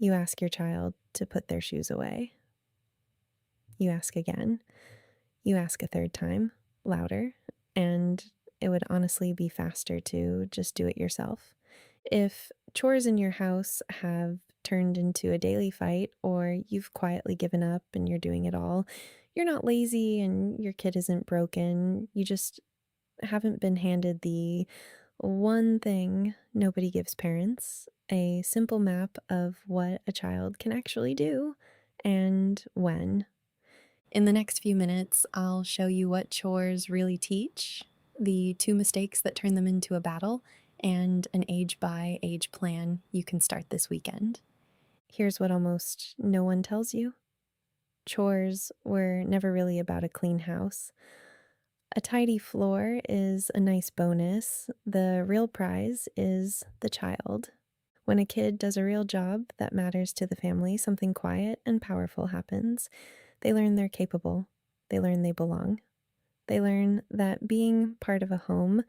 You ask your child to put their shoes away. You ask again. You ask a third time, louder, and it would honestly be faster to just do it yourself. If chores in your house have turned into a daily fight, or you've quietly given up and you're doing it all, you're not lazy and your kid isn't broken. You just haven't been handed the one thing nobody gives parents, a simple map of what a child can actually do and when. In the next few minutes, I'll show you what chores really teach, the two mistakes that turn them into a battle, and an age by age plan you can start this weekend. Here's what almost no one tells you: chores were never really about a clean house. A tidy floor is a nice bonus. The real prize is the child. When a kid does a real job that matters to the family, something quiet and powerful happens. They learn they're capable. They learn they belong. They learn that being part of a home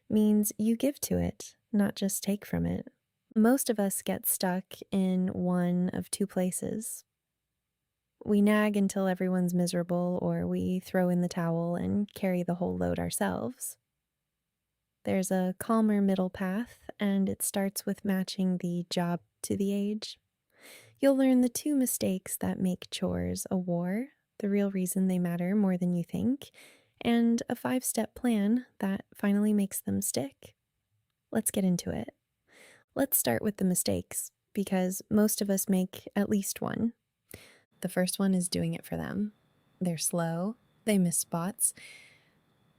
means you give to it, not just take from it. Most of us get stuck in one of two places. We nag until everyone's miserable, or we throw in the towel and carry the whole load ourselves. There's a calmer middle path, and it starts with matching the job to the age. You'll learn the two mistakes that make chores a war, the real reason they matter more than you think, and a 5-step plan that finally makes them stick. Let's get into it. Let's start with the mistakes, because most of us make at least one. The first one is doing it for them. They're slow, they miss spots.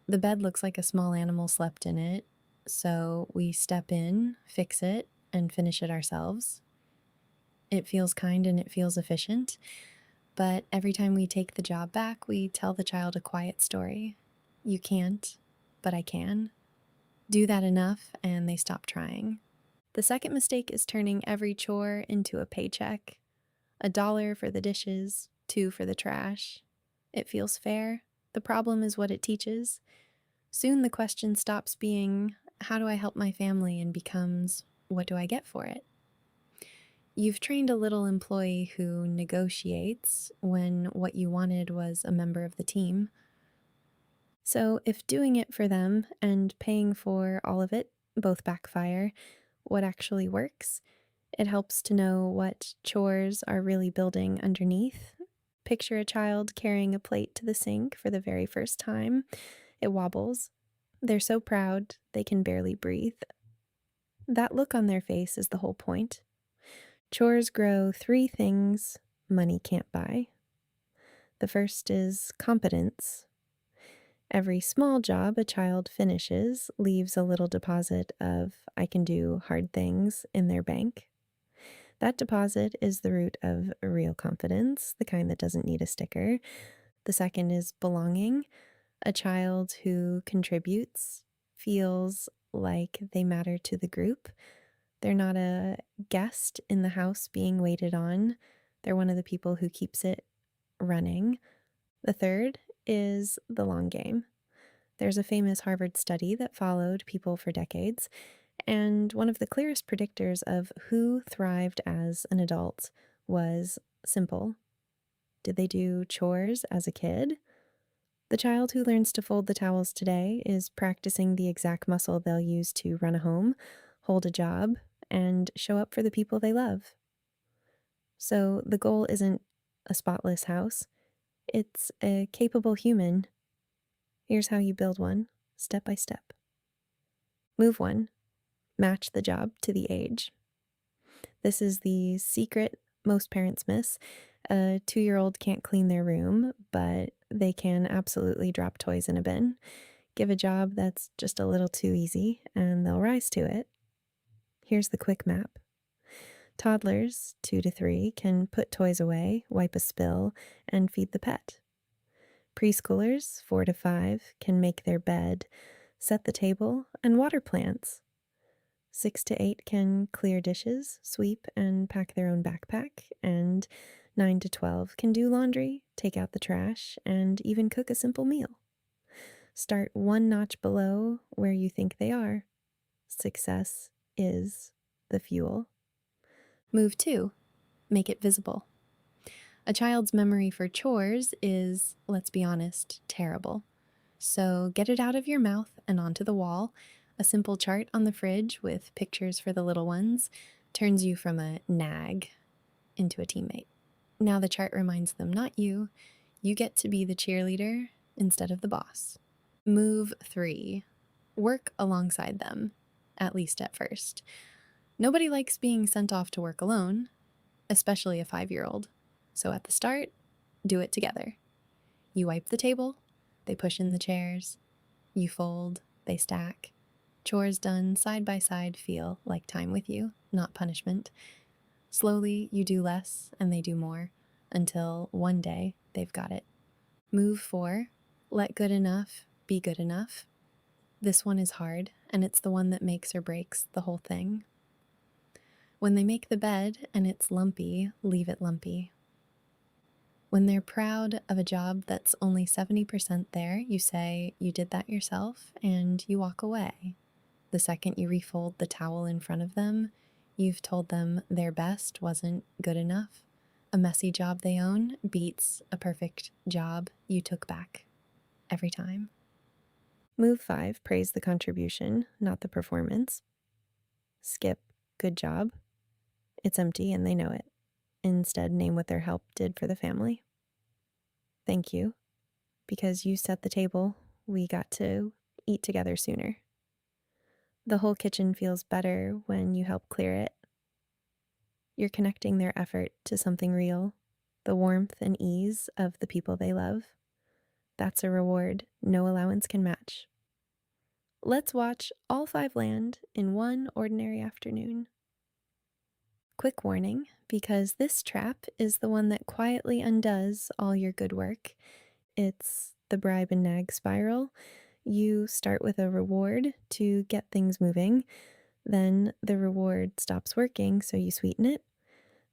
The bed looks like a small animal slept in it, so we step in, fix it, and finish it ourselves. It feels kind and it feels efficient, but every time we take the job back, we tell the child a quiet story. You can't, but I can. Do that enough, and they stop trying. The second mistake is turning every chore into a paycheck. $1 for the dishes, 2 for the trash. It feels fair. The problem is what it teaches. Soon the question stops being, how do I help my family, and becomes, what do I get for it? You've trained a little employee who negotiates when what you wanted was a member of the team. So if doing it for them and paying for all of it both backfire, what actually works? It helps to know what chores are really building underneath. Picture a child carrying a plate to the sink for the very first time. It wobbles. They're so proud they can barely breathe. That look on their face is the whole point. Chores grow 3 things money can't buy. The first is competence. Every small job a child finishes leaves a little deposit of "I can do hard things" in their bank. That deposit is the root of real confidence, the kind that doesn't need a sticker. The second is belonging. A child who contributes feels like they matter to the group. They're not a guest in the house being waited on. They're one of the people who keeps it running. The third is the long game. There's a famous Harvard study that followed people for decades, and one of the clearest predictors of who thrived as an adult was simple. Did they do chores as a kid? The child who learns to fold the towels today is practicing the exact muscle they'll use to run a home, hold a job, and show up for the people they love. So the goal isn't a spotless house, it's a capable human. Here's how you build one, step by step. Move 1. Match the job to the age. This is the secret most parents miss. A 2-year-old can't clean their room, but they can absolutely drop toys in a bin. Give a job that's just a little too easy, and they'll rise to it. Here's the quick map. Toddlers, 2 to 3, can put toys away, wipe a spill, and feed the pet. Preschoolers, 4 to 5, can make their bed, set the table, and water plants. 6 to 8 can clear dishes, sweep, and pack their own backpack, and 9 to 12 can do laundry, take out the trash, and even cook a simple meal. Start one notch below where you think they are. Success is the fuel. Move 2. Make it visible. A child's memory for chores is, let's be honest, terrible. So get it out of your mouth and onto the wall. A simple chart on the fridge with pictures for the little ones turns you from a nag into a teammate. Now the chart reminds them, not you. You get to be the cheerleader instead of the boss. Move 3. Work alongside them, at least at first. Nobody likes being sent off to work alone, especially a 5-year-old. So at the start, do it together. You wipe the table, they push in the chairs. You fold, they stack. Chores done side by side feel like time with you, not punishment. Slowly, you do less and they do more, until one day they've got it. Move 4. Let good enough be good enough. This one is hard, and it's the one that makes or breaks the whole thing. When they make the bed and it's lumpy, leave it lumpy. When they're proud of a job that's only 70% there, you say you did that yourself and you walk away. The second you refold the towel in front of them, you've told them their best wasn't good enough. A messy job they own beats a perfect job you took back. Every time. Move 5, praise the contribution, not the performance. Skip, good job. It's empty and they know it. Instead, name what their help did for the family. Thank you. Because you set the table, we got to eat together sooner. The whole kitchen feels better when you help clear it. You're connecting their effort to something real, the warmth and ease of the people they love. That's a reward no allowance can match. Let's watch all 5 land in one ordinary afternoon. Quick warning, because this trap is the one that quietly undoes all your good work. It's the bribe and nag spiral. You start with a reward to get things moving. Then the reward stops working, so you sweeten it.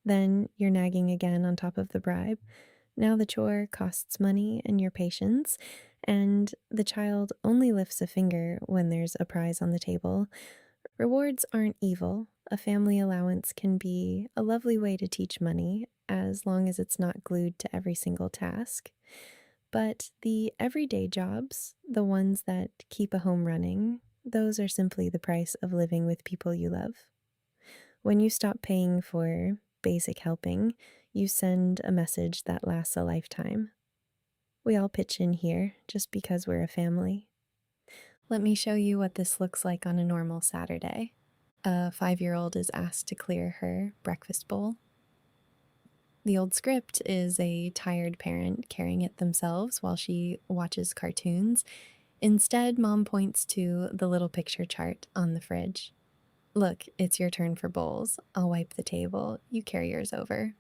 Then you're nagging again on top of the bribe. Now the chore costs money and your patience, and the child only lifts a finger when there's a prize on the table. Rewards aren't evil. A family allowance can be a lovely way to teach money, as long as it's not glued to every single task. But the everyday jobs, the ones that keep a home running, those are simply the price of living with people you love. When you stop paying for basic helping, you send a message that lasts a lifetime. We all pitch in here just because we're a family. Let me show you what this looks like on a normal Saturday. A 5-year-old is asked to clear her breakfast bowl. The old script is a tired parent carrying it themselves while she watches cartoons. Instead, Mom points to the little picture chart on the fridge. Look, it's your turn for bowls. I'll wipe the table. You carry yours over.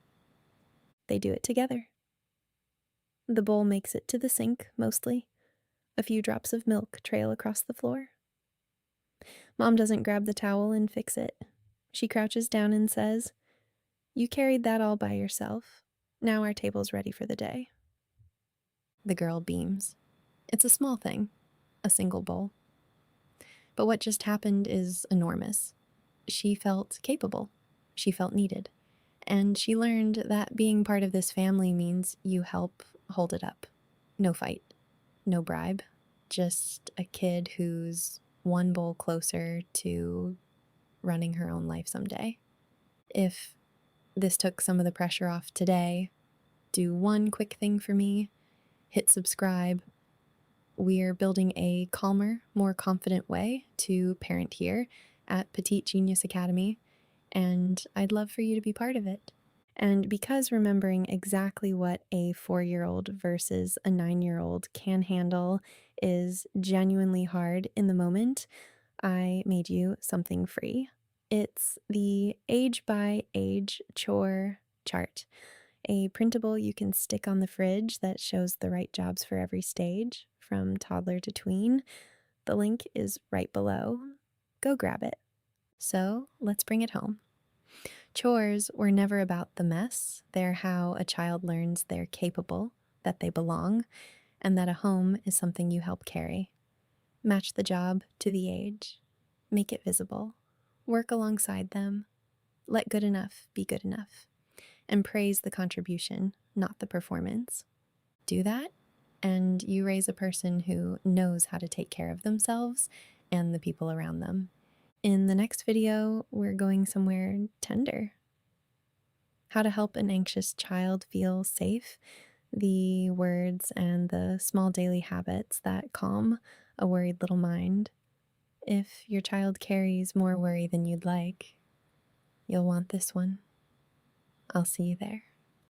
They do it together. The bowl makes it to the sink, mostly. A few drops of milk trail across the floor. Mom doesn't grab the towel and fix it. She crouches down and says, "You carried that all by yourself. Now our table's ready for the day." The girl beams. It's a small thing, a single bowl. But what just happened is enormous. She felt capable. She felt needed. And she learned that being part of this family means you help hold it up. No fight, no bribe, just a kid who's one bowl closer to running her own life someday. If this took some of the pressure off today, do one quick thing for me, hit subscribe. We're building a calmer, more confident way to parent here at Petite Genius Academy, and I'd love for you to be part of it. And because remembering exactly what a 4-year-old versus a 9-year-old can handle is genuinely hard in the moment, I made you something free. It's the age by age chore chart, a printable you can stick on the fridge that shows the right jobs for every stage, from toddler to tween. The link is right below. Go grab it. So let's bring it home. Chores were never about the mess. They're how a child learns they're capable, that they belong, and that a home is something you help carry. Match the job to the age. Make it visible. Work alongside them. Let good enough be good enough. and praise the contribution, not the performance. Do that, and you raise a person who knows how to take care of themselves and the people around them. In the next video, we're going somewhere tender. How to help an anxious child feel safe, the words and the small daily habits that calm a worried little mind. If your child carries more worry than you'd like, you'll want this one. I'll see you there.